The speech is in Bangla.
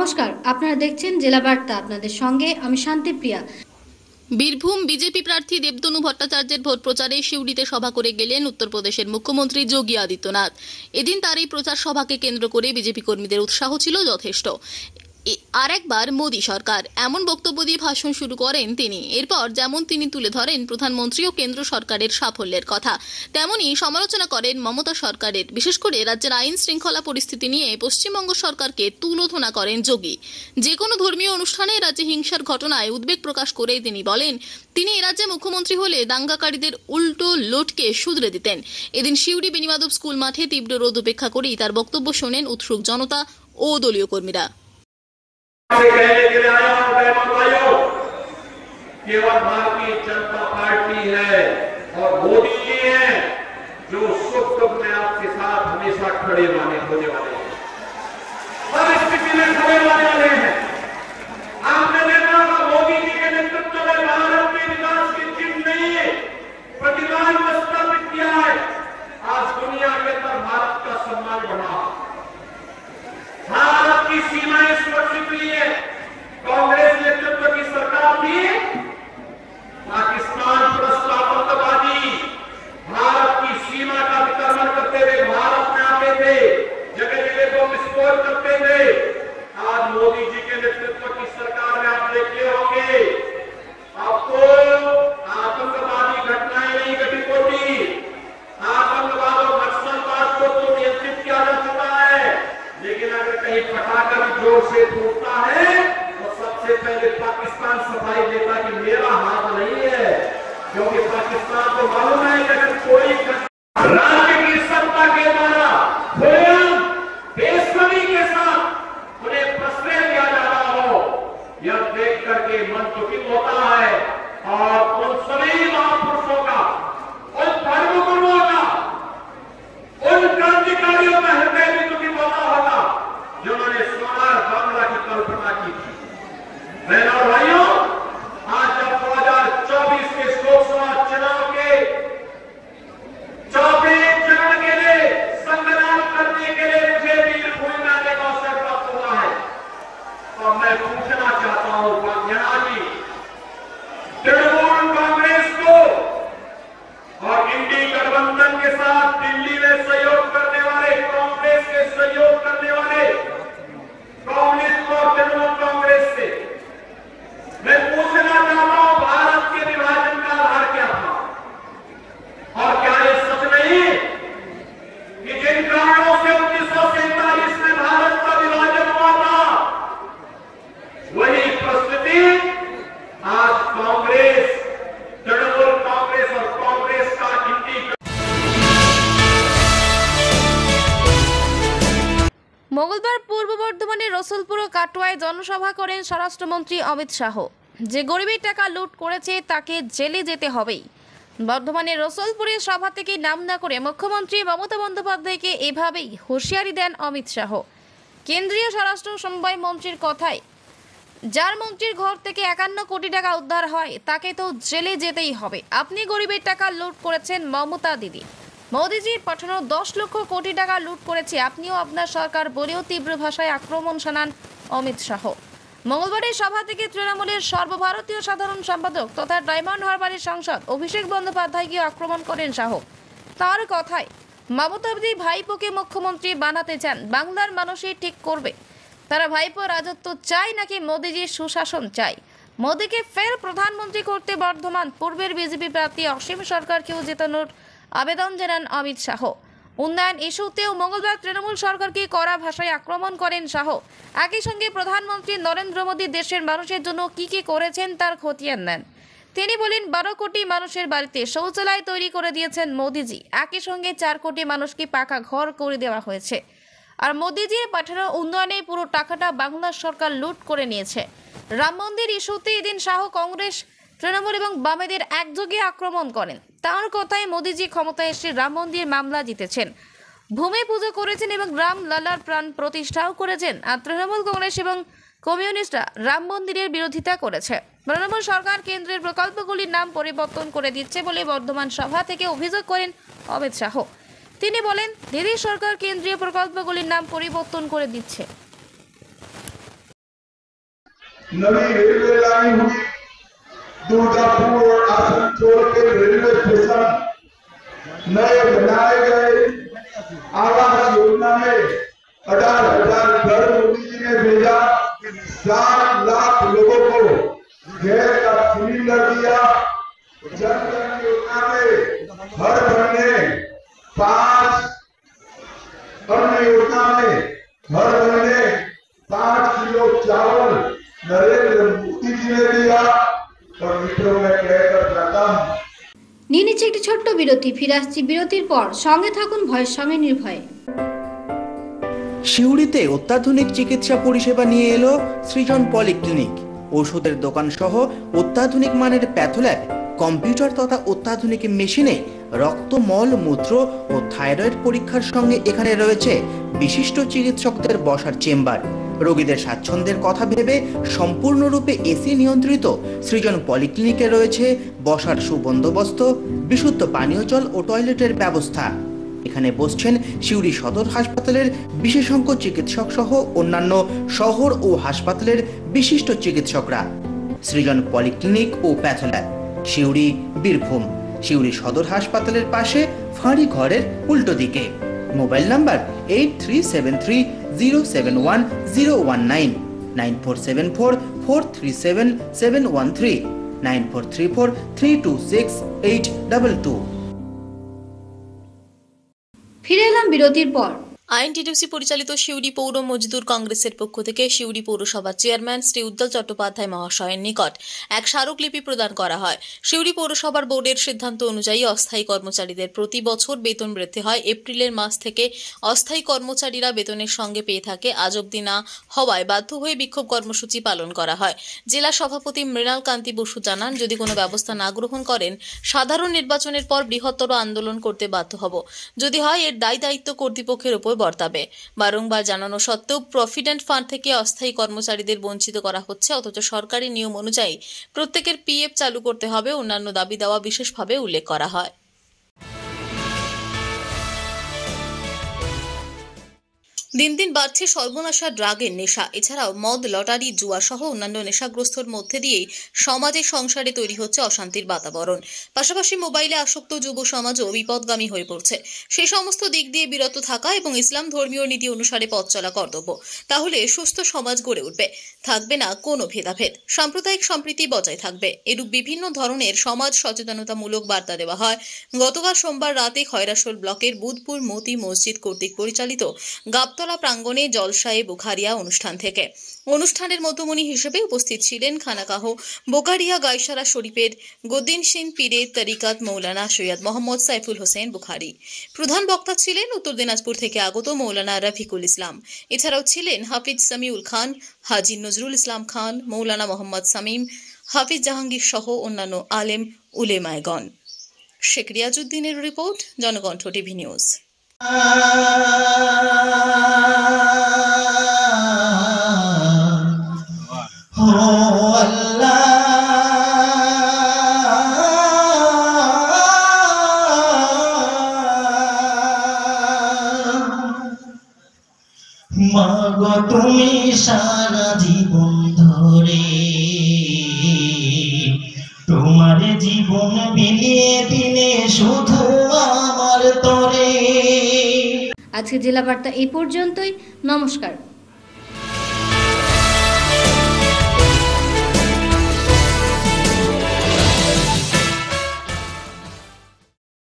নমস্কার, আপনারা দেখছেন জেলা বার্তা। আপনাদের সঙ্গে আমি শান্তিপ্রিয়া। বীরভূম বিজেপি প্রার্থী দেবতনু ভট্টাচার্যের ভোট প্রচারে সিউড়িতে সভা করে গেলেন উত্তরপ্রদেশের মুখ্যমন্ত্রী যোগী আদিত্যনাথ। এদিন তার এই প্রচার সভাকে কেন্দ্র করে বিজেপি কর্মীদের উৎসাহ ছিল যথেষ্ট। আরেকবার মোদী সরকার এমন বক্তব্য দিয়ে ভাষণ শুরু করেন তিনি। এরপর যেমন তিনি তুলে ধরেন প্রধানমন্ত্রী ও কেন্দ্র সরকারের সাফল্যের কথা, তেমনি সমালোচনা করেন মমতা সরকারের। বিশেষ করে রাজ্যের আইন শৃঙ্খলা পরিস্থিতি নিয়ে পশ্চিমবঙ্গ সরকারকে তুলোধনা করেন যোগী। যে কোনো ধর্মীয় অনুষ্ঠানে রাজ্যে হিংসার ঘটনায় উদ্বেগ প্রকাশ করে তিনি বলেন, তিনি এরাজ্যে মুখ্যমন্ত্রী হলে দাঙ্গাকারীদের উল্টো লোটকে শুধরে দিতেন। এদিন সিউড়ি বেনিমাধব স্কুল মাঠে তীব্র রোদ উপেক্ষা করেই তার বক্তব্য শোনেন উৎসুক জনতা ও দলীয় কর্মীরা। कहने के लिए आया हूं बहनों भाइयों, केवल भारतीय जनता पार्टी है और मोदी जी हैं जो सुख दुख में आपके साथ हमेशा खड़े होने वाले हैं, हर स्थिति में खड़े होने वाले हैं। आपने देखा होगा मोदी जी के नेतृत्व में भारत में विकास की चिन्ह नहीं है, प्रतिमान स्थापित किया है। आज दुनिया के अंदर भारत का सम्मान बढ़ा, भारत की सीमाएं सुरक्षित हुई है। कांग्रेस नेतृत्व की सरकार थी, पाकिस्तान परस्त आतंकवादी भारत की सीमा का अतिक्रमण करते हुए भारत में आते थे, जगह जगह को विस्फोट करते थे। आज मोदी जी के नेतृत्व की सरकार में आप देखते होंगे, आपको आतंकवादी घटनाएं नहीं घटित होती, आतंकवाद और नक्सलवाद को तो नियंत्रित किया जा चुका है। लेकिन अगर कहीं पटाखा भी जोर से फूटता है तो सबसे पहले पाकिस्तान सफाई देता कि मेरा हाथ नहीं है, क्योंकि पाकिस्तान को मालूम है कि अगर कोई राज्य की सत्ता के द्वारा बेसब्री के साथ उन्हें प्रश्रय दिया जा रहा हो, यह देख करके मन दुखित होता है। और उन सभी महापुरुषों का, उन धर्मगुरुओं का, उन क्रांतिकारियों का हृदय भी दुखित होता होगा जिन्होंने सोनार बांग्ला की कल्पना की थी। बहनों और भाइयों, आज जब 2024 के लोकसभा चुनाव के चौथे चरण के लिए संग्राम करने के लिए मुझे बीरभूम में आने का अवसर प्राप्त हुआ है, और मैं पूछना चाहता हूं यहाँ जी तृणमूल कांग्रेस को और इंडी गठबंधन के साथ दिल्ली में सहयोग करने वाले, कांग्रेस के सहयोग करने वाले कम्युनिस्ट और तृणमूल कांग्रेस से मैं पूछना चाहता हूं, भारत के विभाजन का आधार क्या था? और क्या ये सच नहीं कि जिन कारणों से 1947 में भारत का विभाजन हुआ था, वही परिस्थिति आज कांग्रेस, तृणमूल कांग्रेस और कांग्रेस का इंडी। মঙ্গলবার পূর্ব বর্ধমানের রসুলপুর ও কাটোয়ায় জনসভা করেন স্বরাষ্ট্রমন্ত্রী অমিত শাহ। যে গরিবের টাকা লুট করেছে তাকে জেলে যেতে হবেই। বর্ধমানের রসুলপুরের সভা থেকে নাম না করে মুখ্যমন্ত্রী মমতা বন্দ্যোপাধ্যায়কে এভাবেই হুঁশিয়ারি দেন অমিত শাহ। কেন্দ্রীয় স্বরাষ্ট্র সমবায় মন্ত্রীর কথায়, যার মন্ত্রীর ঘর থেকে 51 কোটি টাকা উদ্ধার হয় তাকে তো জেলে যেতেই হবে। আপনি গরিবের টাকা লুট করেছেন মমতা দিদি, মোদিজির পাঠানো 10 লক্ষ কোটি টাকা লুট করেছে আপনিও আপনার সরকার বলেও তীব্র ভাষায় আক্রমণ শানান অমিত শাহ। মঙ্গলবারের সভা থেকে তৃণমূলের সর্বভারতীয় সাধারণ সম্পাদক তথা ডায়মন্ড হারবারের সাংসদ অভিষেক বন্দ্যোপাধ্যায়কে আক্রমণ করেন শাহ। তার কথায়, মমতা দিদি ভাইপোকে মুখ্যমন্ত্রী বানাতে চান, বাংলার মানুষই ঠিক করবে তারা ভাইপো রাজত্ব চায় নাকি মোদিজির সুশাসন চায়। মোদিকে ফের প্রধানমন্ত্রী করতে বর্ধমান পূর্বের বিজেপি প্রার্থী অসীম সরকারকেও জেতানোর আবেদন জানান অমিত শাহ। উন্নয়ন ইস্যুতেও মঙ্গলবার তৃণমূল সরকারকে কড়া ভাষায় আক্রমণ করেন শাহ। একই সঙ্গে প্রধানমন্ত্রী নরেন্দ্র মোদী দেশের মানুষের জন্য কি কি করেছেন তার খতিয়ান নেন। তিনি বলেন, 12 কোটি মানুষের বাড়িতে শৌচালয় তৈরি করে দিয়েছেন মোদিজি, একই সঙ্গে 4 কোটি মানুষকে পাকা ঘর করে দেওয়া হয়েছে। আর মোদিজির পাঠানো উন্নয়নে পুরো টাকাটা বাংলার সরকার লুট করে নিয়েছে। রাম মন্দির ইস্যুতে এদিন শাহ কংগ্রেস, তৃণমূল এবং বামেদের একযোগে আক্রমণ করেন। তার কথায়, মোদিজি ক্ষমতায় এসে রাম মন্দির মামলা জিতেছেন, ভূমি পুজো করেছেন এবং রাম লালার প্রাণ প্রতিষ্ঠাও করেছেন। আর তৃণমূল কংগ্রেস এবং কমিউনিস্টরা রাম মন্দিরের বিরোধিতা করেছে। তৃণমূল সরকার কেন্দ্রের প্রকল্পগুলির নাম পরিবর্তন করে দিচ্ছে বলে বর্ধমান সভা থেকে অভিযোগ করেন অমিত শাহ। তিনি বলেন, দিদি সরকার কেন্দ্রীয় প্রকল্পগুলির নাম পরিবর্তন করে দিচ্ছে। नई रेलवे लाइन हुई, दुर्गापुर और आसनसोल के रेलवे स्टेशन नए बनाए गए। आवास योजना में 18,000 घर मोदी जी ने भेजा। 7 लाख लोगों को गैस का सिलेंडर दिया। जन धन योजना में हर महीने 5 किलो चावल नरेंद्र मोदी जी ने दिया। और मित्रों में कहकर जाता हूं, নিয়ে নিচ্ছে একটি ছোট্ট বিরতি। ফিরে আসছি বিরতির পর, সঙ্গে থাকুন ভয়ের সঙ্গে নির্ভয়ে। সিউড়িতে অত্যাধুনিক চিকিৎসা পরিষেবা নিয়ে এলো সৃজন পলিক্লিনিক। ওষুধের দোকান সহ অত্যাধুনিক মানের প্যাথোল্যাব, কম্পিউটার তথা অত্যাধুনিক মেশিনে রক্ত, মল, মূত্র ও থাইরয়েড পরীক্ষার সঙ্গে এখানে রয়েছে বিশিষ্ট চিকিৎসকদের বসার চেম্বার। রোগীদের স্বাচ্ছন্দ্যের কথা ভেবে সম্পূর্ণরূপে এসি নিয়ন্ত্রিত সৃজন পলিক্লিনিকে রয়েছে বসার সুবন্দোবস্ত, বিশুদ্ধ পানীয় জল ও টয়লেটের ব্যবস্থা। এখানে বসছেন সিউড়ি সদর হাসপাতালের বিশেষজ্ঞ চিকিৎসক সহ অন্যান্য শহর ও হাসপাতালের বিশিষ্ট চিকিৎসকরা। সৃজন পলিক্লিনিক ও প্যাথোল্যাব, সিউড়ি, বীরভূম। সিউড়ি সদর হাসপাতালের পাশে ফাঁড়ি ঘরের উল্টো দিকে। Mobile number 8373071019, 9474437713, 9434326822। ফিরে এলাম বিরতির পর। আইএনটিটিউসি পরিচালিত সিউড়ি পৌর মজদুর কংগ্রেসের পক্ষ থেকে সিউড়ি পৌরসভার চেয়ারম্যান শ্রী উজ্জ্বল চট্টোপাধ্যায় মহাশয়ের নিকট এক স্মারকলিপি প্রদান করা হয়। সিউড়ি পৌরসভার বোর্ডের সিদ্ধান্ত অনুযায়ী অস্থায়ী কর্মচারীদের প্রতি বছর বেতন বৃদ্ধি হয়। এপ্রিলের মাস থেকে অস্থায়ী কর্মচারীরা বেতনের সঙ্গে পেয়ে থাকে। আজ অবধি না হওয়ায় বাধ্য হয়ে বিক্ষোভ কর্মসূচি পালন করা হয়। জেলা সভাপতি মৃণাল কান্তি বসু জানান, যদি কোনো ব্যবস্থা না গ্রহণ করেন সাধারণ নির্বাচনের পর বৃহত্তর আন্দোলন করতে বাধ্য হব। যদি হয় এর দায়িত্ব কর্তৃপক্ষের উপর বর্তাবে। বারংবার জানানো সত্ত্বেও প্রভিডেন্ট ফান্ড থেকে অস্থায়ী কর্মচারীদের বঞ্চিত করা হচ্ছে, অথচ সরকারি নিয়ম অনুযায়ী প্রত্যেকের পিএফ চালু করতে হবে। অন্যান্য দাবি দেওয়া বিশেষভাবে উল্লেখ করা হয়। দিন দিন বাড়ছে সর্বনাশা ড্রাগের নেশা। এছাড়াও মদ, লটারি, জুয়া সহ অন্যান্য নেশাগ্রস্তর মধ্যে দিয়েই সমাজে সংসারে তৈরি হচ্ছে অশান্তির বাতাবরণ। পাশাপাশি মোবাইলে আসক্ত যুব সমাজও বিপদগামী হয়ে পড়ছে। সেই সমস্ত দিক দিয়ে বিরত থাকা এবং ইসলাম ধর্মীয় নীতি অনুসারে পথ চলা কর্তব্য। তাহলে সুস্থ সমাজ গড়ে উঠবে, থাকবে না কোনো ভেদাভেদ, সাম্প্রদায়িক সম্প্রীতি বজায় থাকবে। এরূপ বিভিন্ন ধরনের সমাজ সচেতনতামূলক বার্তা দেওয়া হয় গতকাল সোমবার রাতে খয়রাশোল ব্লকের বুধপুর মতি মসজিদ কর্তৃক পরিচালিত গাবতলা প্রাঙ্গণে জলসায়ে বুখারিয়া অনুষ্ঠান থেকে। অনুষ্ঠানের মধ্যমণি হিসেবে উপস্থিত ছিলেন খানাকাহ বোকারিয়া গাইসারা শরীফের গদ্দিনশীন পীরে তরিকাত মৌলানা সৈয়দ মোহাম্মদ সাইফুল হোসেন বুখারি। প্রধান বক্তা ছিলেন উত্তর দিনাজপুর থেকে আগত মৌলানা রফিকুল ইসলাম। এছাড়াও ছিলেন হাফিজ সামিউল খান, হাজি নজরুল ইসলাম খান, মৌলানা মোহাম্মদ সামিম, হাফিজ জাহাঙ্গীর সহ অন্যান্য আলেম উলেমায়গণ। শেখ রিয়াজউদ্দিনের রিপোর্ট, জনকণ্ঠ টিভি নিউজ। মাগো তুমি সারা জীবন ধরে তোমার জীবন বিলিয়ে দিলে শুধু আমার তরে। আজকে জেলা বার্তা এই পর্যন্তই। নমস্কার।